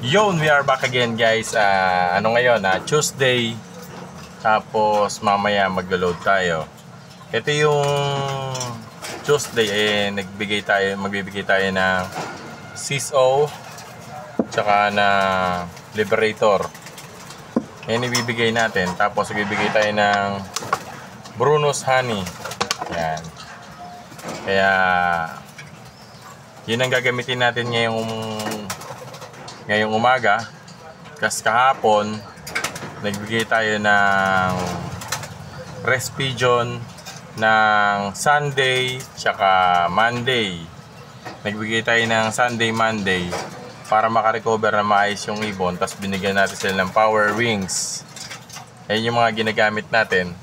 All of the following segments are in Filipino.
Yun, we are back again guys. Ano ngayon? Tuesday. Tapos mamaya maglo-load tayo. Ito yung Tuesday magbibigay tayo ng CISO tsaka na Liberator. Yan ibibigay natin. Tapos ibibigay tayo ng Bruno's Honey. Yan. Kaya yun ang gagamitin natin ngayong umaga. Kasi kahapon nagbigay tayo ng Respijon ng Sunday tsaka Monday. Nagbigay tayo ng Sunday, Monday para makarecover na maayos yung ibon. Tapos binigyan natin sila ng power wings. Ayun yung mga ginagamit natin.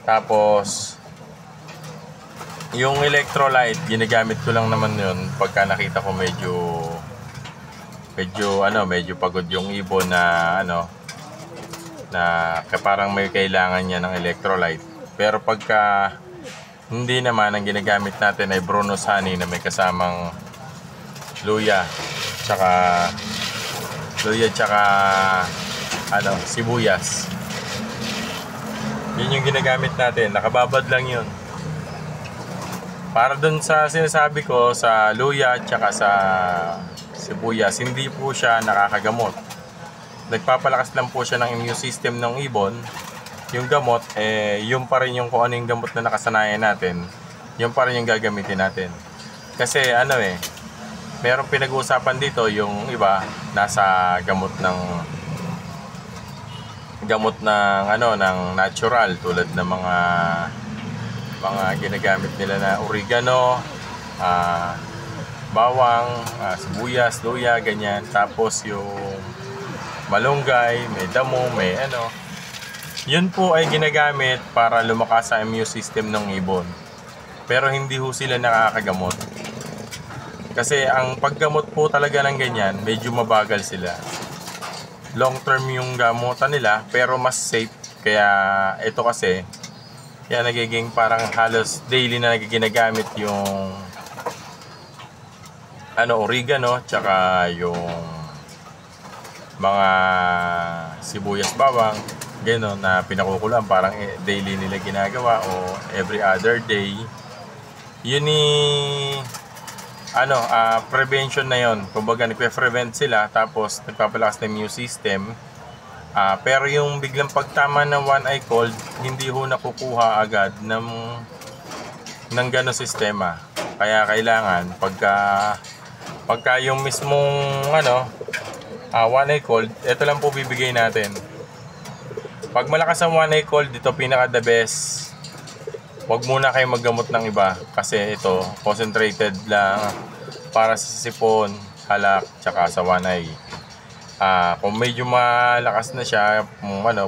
Tapos yung electrolyte, ginagamit ko lang naman yun pagka nakita ko medyo pagod yung ibon na parang may kailangan niya ng electrolyte. Pero pagka hindi naman, ang ginagamit natin ay Bruno's Honey na may kasamang luya tsaka sibuyas. Yun yung ginagamit natin, nakababad lang yun. Para dun sa sinasabi ko sa luya tsaka sa sibuyas, hindi po siya nakakagamot. Nagpapalakas lang po siya ng immune system ng ibon. Yung gamot, yung pa rin yung kung ano yung gamot na nakasanayan natin, yung pa rin yung gagamitin natin. Kasi merong pinag-uusapan dito, yung iba nasa gamot ng natural, tulad ng mga ginagamit nila na oregano, bawang, sibuyas, luya, ganyan. Tapos yung malunggay, may damo, may yun po ay ginagamit para lumakas sa immune system ng ibon. Pero hindi ho sila nakakagamot. Kasi ang paggamot po talaga ng ganyan, medyo mabagal sila. Long term yung gamutan nila, pero mas safe. Kaya ito kasi, kaya nagiging parang halos daily na ginagamit yung oregano, tsaka yung mga sibuyas, bawang, gano'n na pinakukulan, parang daily nila ginagawa o every other day. Yun prevention na yon. Kumbaga nagpe-prevent sila, tapos nagpapalakas ng immune system. Pero yung biglang pagtama ng one eye cold, hindi ho nakukuha agad ng gano'ng sistema. Kaya kailangan pagka yung mismong one eye cold, ito lang po bibigay natin. Pag malakas ang one eye cold, dito pinaka the best. Huwag muna kayo maggamot ng iba kasi ito concentrated lang para sa sipon, halak, tsaka sa one eye. Kung medyo malakas na siya,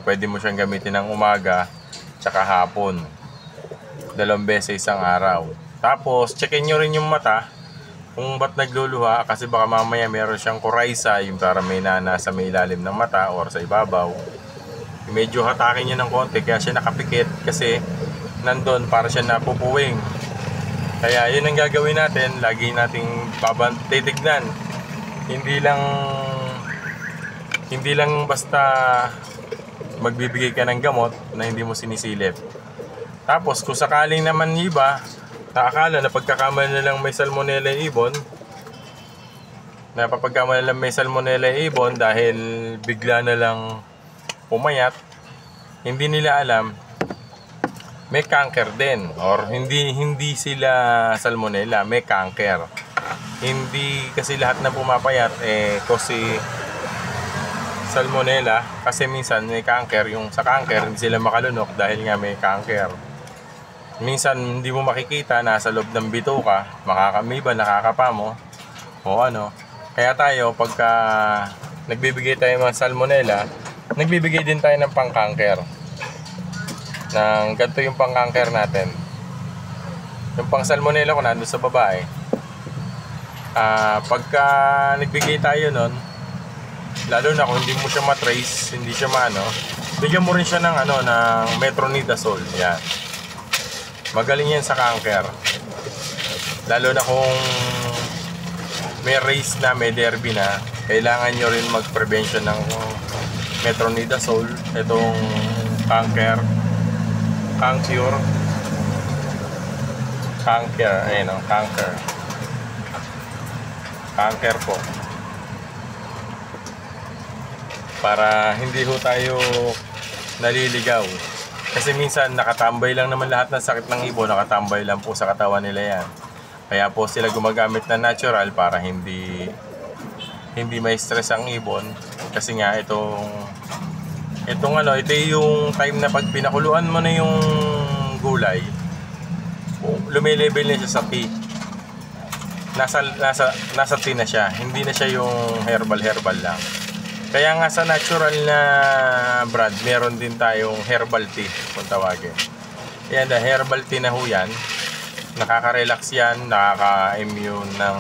pwede mo siyang gamitin ng umaga tsaka hapon. 2 beses isang araw. Tapos checkin nyo rin yung mata kung ba't nagluluha, kasi baka mamaya meron siyang coryza, yung para may nana sa may ilalim ng mata or sa ibabaw. Medyo hatakin niya ng konti, kaya siya nakapikit kasi nandun para siya napupuwing. Kaya yun ang gagawin natin, lagi nating titignan. Hindi lang basta magbibigay ka ng gamot na hindi mo sinisilip. Tapos kung sakaling naman iba, nakakala na pagkakamali na lang may salmonella ibon, dahil bigla na lang pumayat, hindi nila alam may cancer din, or hindi sila salmonella, may cancer. Hindi kasi lahat na pumapayat kasi salmonella, kasi minsan may cancer. Yung sa cancer hindi sila makalunok dahil nga may cancer. Minsan hindi mo makikita, nasa loob ng bituka, makakamiba, nakakapamo o Kaya tayo pagka nagbibigay tayo ng salmonella, nagbibigay din tayo ng pang-cancer. Ganito yung pang-cancer natin. Yung pang-salmonella ko nandun sa babae. Pagka nagbigay tayo nun, lalo na kung hindi mo siya matrace, hindi siya bigyan mo rin siya ng metronidazole. Yan. Magaling yan sa cancer. Lalo na kung may race na, may derby na, kailangan nyo rin mag-prevention ng metronidazole, itong canker, ayun o, canker po, para hindi ho tayo naliligaw. Kasi minsan nakatambay lang naman lahat ng sakit ng ibon, nakatambay lang po sa katawan nila yan. Kaya po sila gumagamit ng natural para hindi may stress ang ibon. Kasi nga ito yung time na pag pinakuluan mo na yung gulay, lumilevel na siya sa tea. Nasa tea na siya, hindi na siya yung herbal lang. Kaya nga sa natural na brand, meron din tayong herbal tea kung tawagin. Yan, the herbal tea na ho yan. Nakaka-relax yan, nakaka-immune ng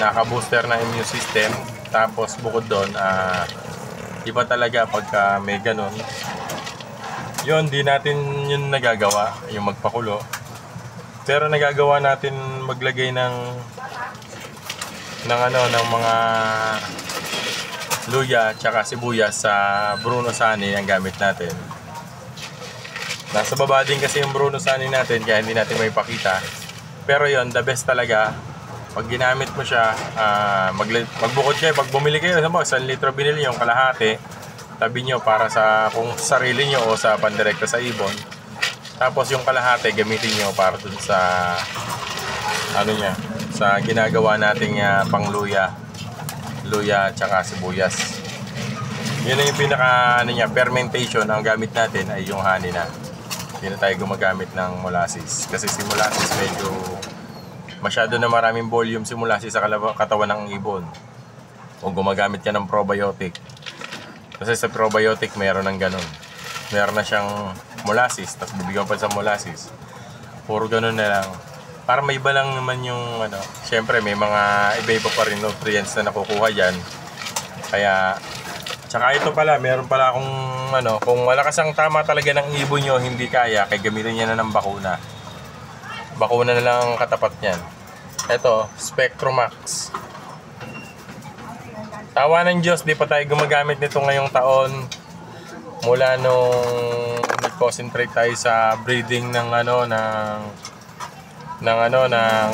nakaka-booster ng immune system. Tapos bukod doon, iba talaga pagka may ganun. Yun, di natin yun nagagawa, yung magpakulo. Pero nagagawa natin maglagay ng mga luya tsaka sibuyas sa Bruno Sani ang gamit natin. Nasa baba din kasi yung Bruno Sani natin kaya hindi natin may pakita. Pero yon, the best talaga pag ginamit mo siya. Magbukod kayo, pag bumili kayo, 1 litro binili yung kalahati, tabi nyo para sa kung sarili nyo o sa pandirekta sa ibon. Tapos yung kalahati gamitin nyo para dun sa sa ginagawa nating pangluya, tsaka sibuyas. Yun na yung pinaka fermentation. Ang gamit natin ay yung honey na. Hindi na tayo gumagamit ng molasses. Kasi si molasses medyo masyado na maraming volume si molasses sa katawan ng ibon. O gumagamit ka ng probiotic. Kasi sa probiotic mayroon ng ganun. Meron na siyang molasses, tapos bibigyan pa sa molasses. Puro ganun na lang. Para may iba lang naman yung syempre may mga iba pa rin nutrients na nakukuha dyan. Kaya tsaka ito pala, meron pala akong kung malakas ang tama talaga ng ibon nyo, hindi kaya, kaya gamitin niya na ng bakuna. Bakuna na lang ang katapat niyan. Ito, Spectromax. Tawa ng Diyos, di pa tayo gumagamit nito ngayong taon. Mula nung nag-concentrate tayo sa breeding ng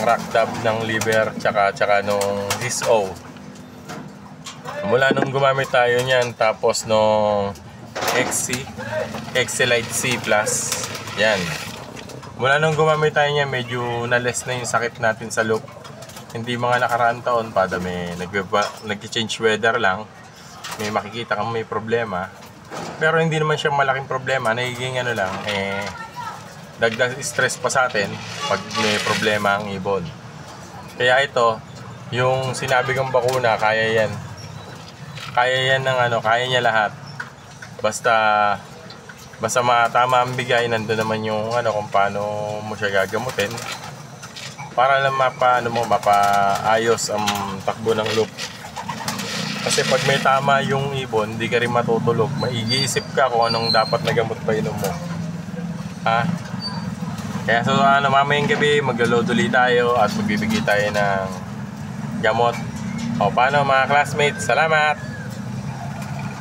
rockdove ng liver tsaka nung Hiso. Mula nung gumamit tayo niyan, tapos nung Excelite C+, yan. Mula nung gumamit tayo niyan, medyo na-less na yung sakit natin sa loop. Hindi mga nakaraan taon pa, nag-change weather lang, may makikita kang may problema. Pero hindi naman siya malaking problema, nagiging dagdag stress pa sa atin pag may problema ang ibon. Kaya ito, yung sinabi kong bakuna, kaya yan. Kaya yan kaya niya lahat. Basta tama ang bigay, nandun naman yung kung paano mo siya gagamutin para lang mapaayos ang takbo ng loop. Kasi pag may tama yung ibon, di ka rin matutulog. Maiisip ka kung anong dapat na gamot pa inom mo. Kaya mamayang gabi mag-load ulit tayo at magbibigay tayo ng gamot. O paano mga classmates? Salamat!